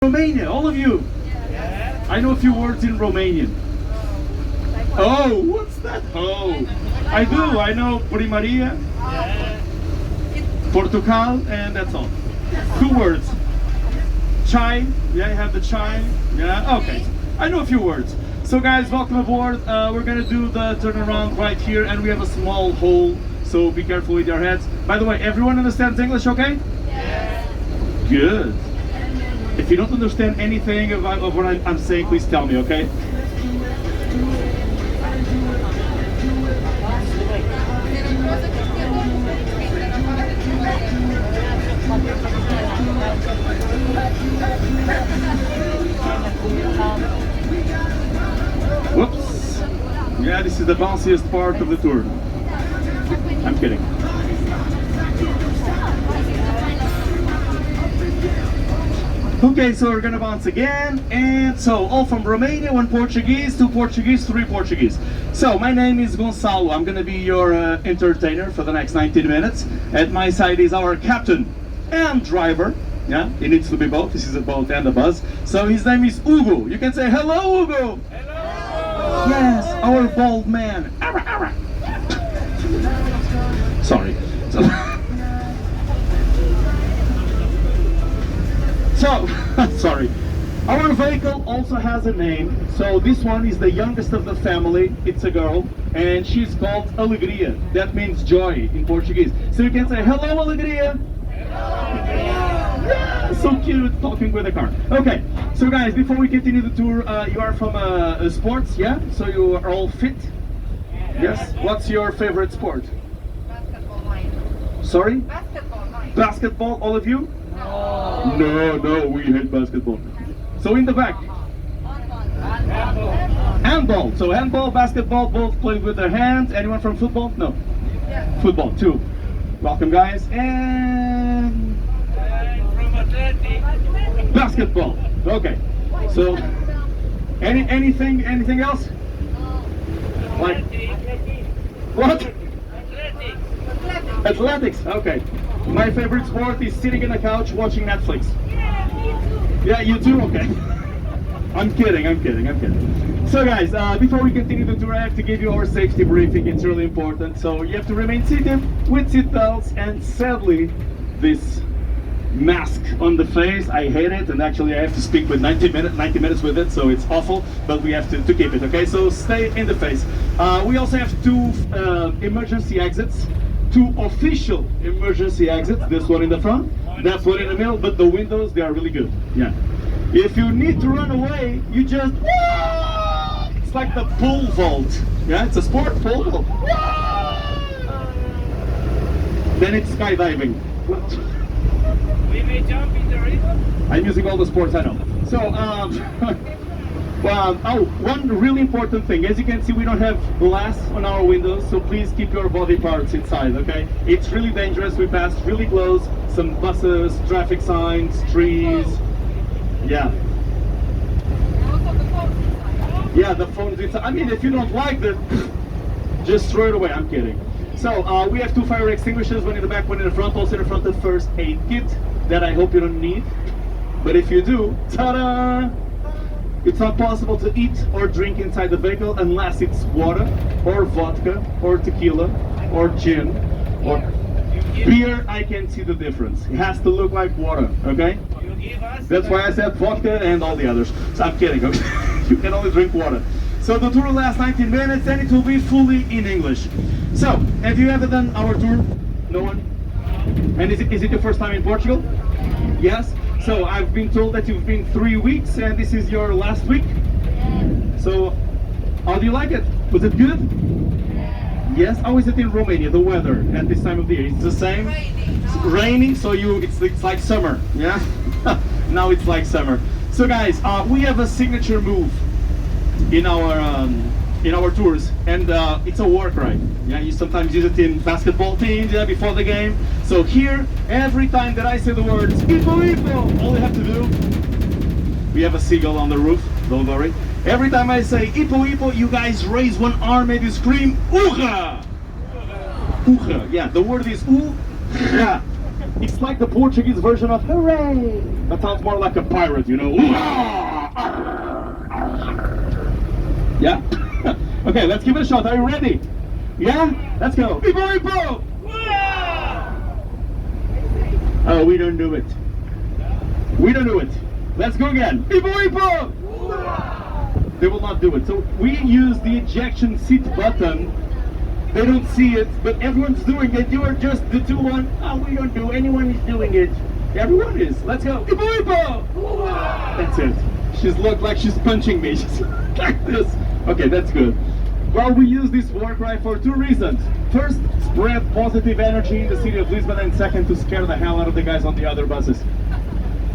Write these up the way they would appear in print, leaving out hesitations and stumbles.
Romania, all of you. Yeah. I know a few words in Romanian. Oh, what's that? Oh, I do. I know Primaria, Yeah. Portugal, and that's all. 2 words. Chai. Yeah, I have the chai. Yeah, okay. I know a few words. So guys, welcome aboard. We're gonna do the turnaround right here, and we have a small hole, so be careful with your heads. By the way, everyone understands English, okay? Yeah. Good. If you don't understand anything of what I'm saying, please tell me, okay? Whoops. Yeah, this is the bounciest part of the tour. I'm kidding. Okay, so we're gonna bounce again, and so all from Romania, 1 Portuguese, 2 Portuguese, 3 Portuguese. So my name is Gonçalo. I'm gonna be your entertainer for the next 19 minutes. At my side is our captain and driver. Yeah, it needs to be both. This is a boat and a bus. So his name is Hugo. You can say hello, Hugo. Hello. Yes, our bald man. Arra, arra. Sorry. So, sorry. Our vehicle also has a name. So this one is the youngest of the family. It's a girl, and she's called Alegria. That means joy in Portuguese. So you can say, hello, Alegria. Yeah, so cute, talking with a car. Okay, so guys, before we continue the tour, you are from sports, yeah? So you are all fit? Yes? What's your favorite sport? Sorry? Basketball, all of you? No, we hate basketball. So in the back? Handball. So handball, basketball, both play with their hands. Anyone from football? No. Football, 2. Welcome guys. And From Atlantic. basketball. Okay. So anything else? Like what? Atlantic. Athletics. Okay. My favorite sport is sitting in a couch watching Netflix. Yeah, you too? Okay. I'm kidding. So guys, before we continue the tour, I have to give you our safety briefing. It's really important. So you have to remain seated with seat belts, and sadly, this mask on the face, I hate it, and actually I have to speak with 90 minutes with it, so it's awful, but we have to keep it, okay? So stay in the face. We also have 2 emergency exits. 2 official emergency exits, this one in the front, that one in the middle, but the windows, they are really good. Yeah. If you need to run away, you just, it's like the pole vault. Yeah, it's a sport, pole vault. Then it's skydiving. We may jump in the river. I'm using all the sports I know. So, oh, one really important thing. As you can see, we don't have glass on our windows, so please keep your body parts inside, okay? It's really dangerous. We passed really close. Some buses, traffic signs, trees. Yeah. Yeah, the phone's inside. I mean, if you don't like that, just throw it away. I'm kidding. So, we have 2 fire extinguishers, one in the back, one in the front. Also in the front, the first aid kit that I hope you don't need. But if you do, ta-da! It's not possible to eat or drink inside the vehicle unless it's water, or vodka, or tequila, or gin, or beer. I can see the difference. It has to look like water, okay? You give us. That's why I said vodka and all the others. So I'm kidding, okay? You can only drink water. So the tour will last 19 minutes, and it will be fully in English. So, have you ever done our tour? No one? And is it your first time in Portugal? Yes? So I've been told that you've been 3 weeks, and this is your last week. So how do you like it? Was it good? Yes. How is it in Romania? The weather at this time of the year? It's the same. It's raining. So it's like summer. Yeah. Now it's like summer. So guys, we have a signature move in our tours, and it's a work ride. Yeah, you sometimes use it in basketball teams, yeah, before the game. So here, every time that I say the words "Ipo Ipo," all you have to do, we have a seagull on the roof, don't worry. Every time I say "Ipo Ipo," you guys raise one arm and you scream "Uga!" Uga, yeah, the word is "Uga." It's like the Portuguese version of hooray. That sounds more like a pirate, you know. Yeah? Okay, let's give it a shot. Are you ready? Yeah? Let's go. Ibo, Ibo! Oh, we don't do it. We don't do it. Let's go again. Ibo, Ibo! They will not do it. So we use the ejection seat button. They don't see it, but everyone's doing it. You are just the two one. Oh, we don't do. Anyone is doing it. Everyone is. Let's go. Ibo, Ibo! That's it. She's looked like she's punching me. She's like this. Okay, that's good. Well, we use this war cry for two reasons. First, spread positive energy in the city of Lisbon, and second, to scare the hell out of the guys on the other buses.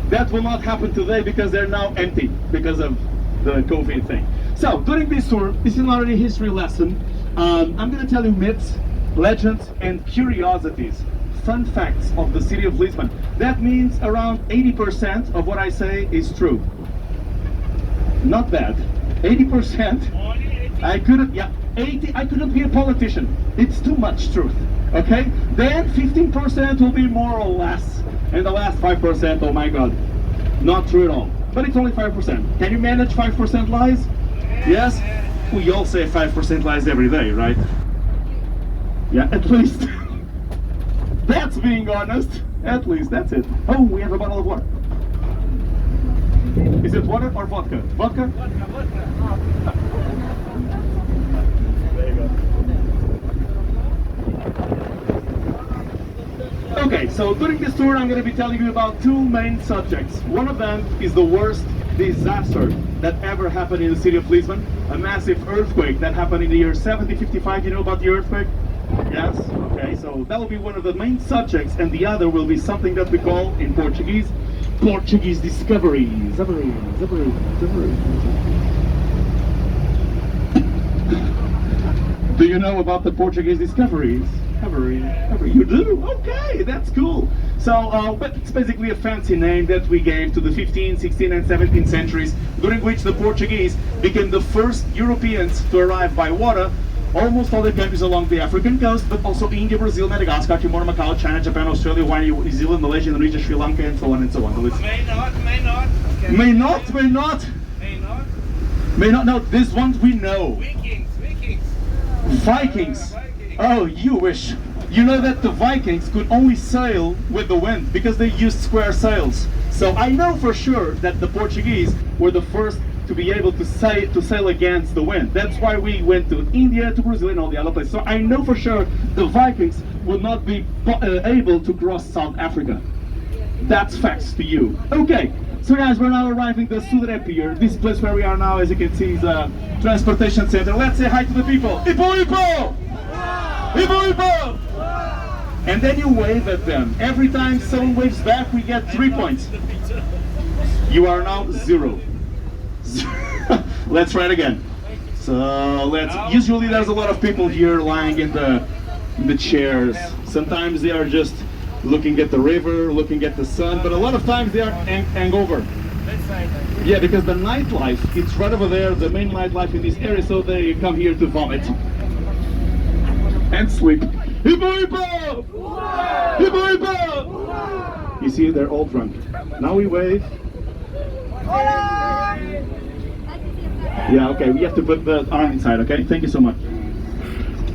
That will not happen today because they're now empty because of the COVID thing. So, during this tour, this is not a history lesson. I'm going to tell you myths, legends, and curiosities, fun facts of the city of Lisbon. That means around 80% of what I say is true. Not bad. 80%. I couldn't, yeah, 80, I couldn't be a politician. It's too much truth, okay? Then 15% will be more or less. And the last 5%, oh my God, not true at all. But it's only 5%. Can you manage 5% lies? Yes? We all say 5% lies every day, right? Yeah, at least. That's being honest. At least, that's it. Oh, we have a bottle of water. Is it water or vodka? Vodka? Vodka. Okay, so during this tour I'm going to be telling you about two main subjects. One of them is the worst disaster that ever happened in the city of Lisbon. A massive earthquake that happened in the year 1755. You know about the earthquake? Yes? Okay, so that will be one of the main subjects, and the other will be something that we call in Portuguese, Portuguese discoveries. Do you know about the Portuguese discoveries? You do? Okay, that's cool. So, but it's basically a fancy name that we gave to the 15th, 16th, and 17th centuries, during which the Portuguese became the first Europeans to arrive by water. Almost all the countries along the African coast, but also India, Brazil, Madagascar, Timor, Macau, China, Japan, Australia, Hawaii, New Zealand, Malaysia, Indonesia, Sri Lanka, and so on and so on. May not. Okay. May not. No, these ones we know. Vikings. Oh, you wish. You know that the Vikings could only sail with the wind because they used square sails. So I know for sure that the Portuguese were the first to be able to sail against the wind. That's why we went to India, to Brazil, and all the other places. So I know for sure the Vikings would not be able to cross South Africa. That's facts to you. Okay, so guys, we're now arriving at the Sudre Pier. This place where we are now, as you can see, is a transportation center. Let's say hi to the people. Ipo, Ipo! Ipo, Ipo! And then you wave at them. Every time someone waves back, we get 3 points. You are now 0. Let's try it again. So usually there's a lot of people here lying in the chairs. Sometimes they are just looking at the river, looking at the sun, but a lot of times they are hangover. Yeah, because the nightlife, it's right over there, the main nightlife in this area, so they come here to vomit and sleep. Ibo, Ibo! Ibo, Ibo! You see, they're all drunk. Now we wave. Yeah, okay, we have to put the arm inside, okay? Thank you so much.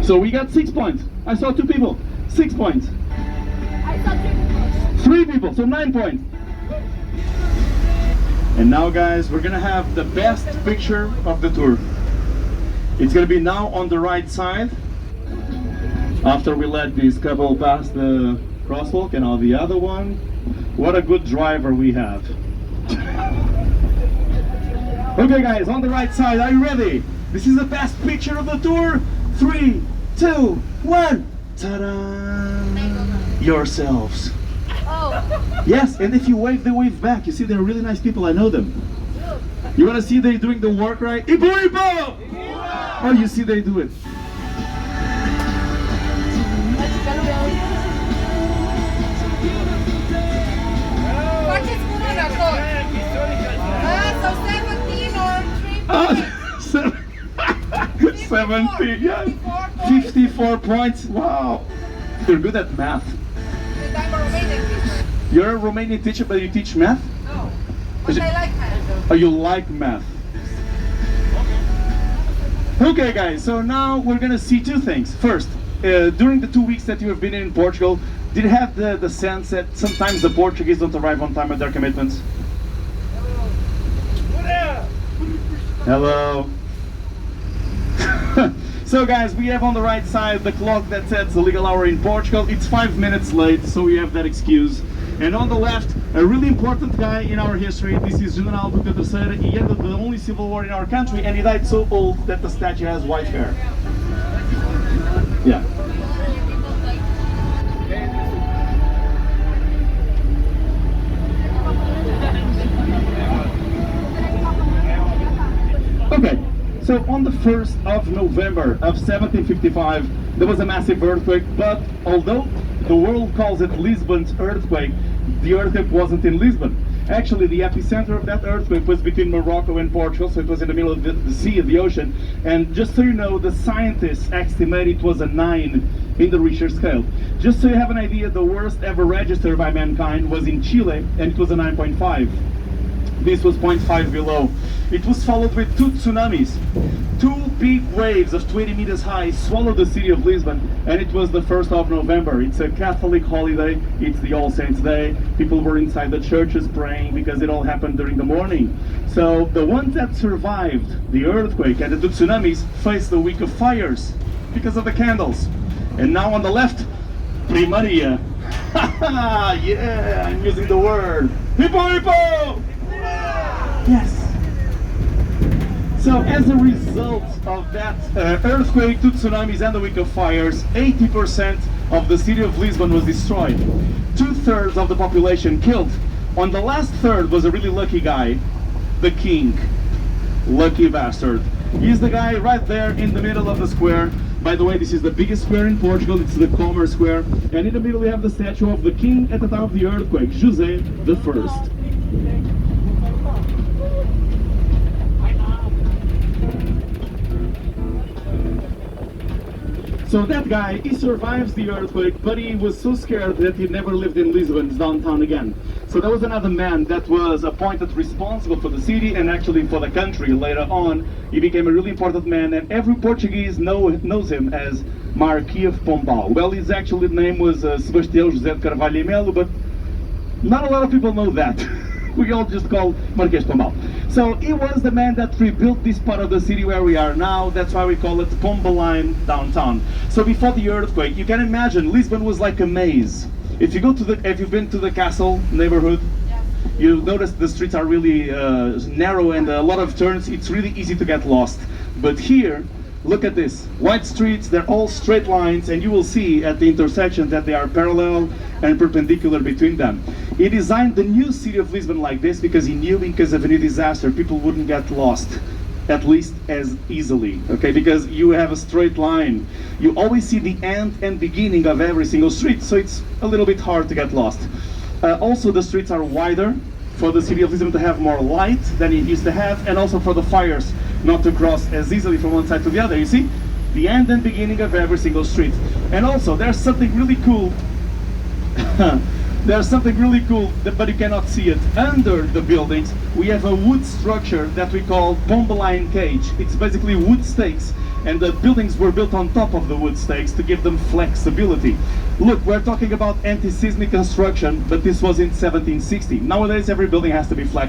So we got 6 points. I saw 2 people. 6 points. I saw 3 people, so 9 points. And now, guys, we're gonna have the best picture of the tour. It's gonna be now on the right side. After we let this couple pass the crosswalk and all the other one. What a good driver we have. Okay guys, on the right side, are you ready? This is the best picture of the tour. 3, 2, 1. Ta-da! Yourselves. Oh. Yes, and if you wave, they wave back. You see, they're really nice people, I know them. You wanna see they doing the work right? Ibo, Ibo! Oh, you see they do it. So 17 or 3 17, yes. 54 points, wow. They're good at math. The time remaining. You're a Romanian teacher, but you teach math? No, but I like math. Oh, you like math. Okay, guys, so now we're gonna see two things. First, during the 2 weeks that you have been in Portugal, did you have the sense that sometimes the Portuguese don't arrive on time at their commitments? Hello. So guys, we have on the right side the clock that sets the legal hour in Portugal. It's 5 minutes late, so we have that excuse. And on the left, a really important guy in our history. This is General Duque III. He ended the only civil war in our country, and he died so old that the statue has white hair. Yeah. Okay, so on the 1st of November of 1755, there was a massive earthquake, but although the world calls it Lisbon's earthquake, the earthquake wasn't in Lisbon. Actually, the epicenter of that earthquake was between Morocco and Portugal, so it was in the middle of the sea, of the ocean. And just so you know, the scientists estimate it was a 9 in the Richter scale. Just so you have an idea, the worst ever registered by mankind was in Chile, and it was a 9.5. This was 0.5 below. It was followed with 2 tsunamis. 2 big waves of 20 meters high swallowed the city of Lisbon, and it was the 1st of November. It's a Catholic holiday. It's the All Saints' Day. People were inside the churches praying because it all happened during the morning. So the ones that survived the earthquake and the 2 tsunamis faced the week of fires because of the candles. And now on the left, Primaria. Yeah, I'm using the word. Hippo, hippo! Yes. So as a result of that earthquake, 2 tsunamis and the week of fires, 80% of the city of Lisbon was destroyed. 2/3 of the population killed. On the last third was a really lucky guy, the king. Lucky bastard. He's the guy right there in the middle of the square. By the way, this is the biggest square in Portugal. It's the Commerce Square. And in the middle we have the statue of the king at the time of the earthquake, José I. So that guy, he survives the earthquake, but he was so scared that he never lived in Lisbon's downtown again. So there was another man that was appointed responsible for the city and actually for the country later on. He became a really important man, and every Portuguese knows him as Marquis of Pombal. Well, his actual name was Sebastião José de Carvalho e Melo, but not a lot of people know that. We all just call Marquês de Pombal. So he was the man that rebuilt this part of the city where we are now. That's why we call it Bombaline downtown. So before the earthquake, you can imagine Lisbon was like a maze. If you go to have you been to the castle neighborhood? Yeah. You notice the streets are really narrow and a lot of turns. It's really easy to get lost. But here, look at this. White streets, they're all straight lines, and you will see at the intersections that they are parallel and perpendicular between them. He designed the new city of Lisbon like this because he knew because of a new disaster, people wouldn't get lost, at least as easily, okay? Because you have a straight line. You always see the end and beginning of every single street, so it's a little bit hard to get lost. Also, the streets are wider for the city of Lisbon to have more light than it used to have, and also for the fires not to cross as easily from one side to the other. You see? The end and beginning of every single street. And also, there's something really cool. There's something really cool, but you cannot see it. Under the buildings, we have a wood structure that we call Bombaline Cage. It's basically wood stakes, and the buildings were built on top of the wood stakes to give them flexibility. Look, we're talking about anti-seismic construction, but this was in 1760. Nowadays, every building has to be flexible.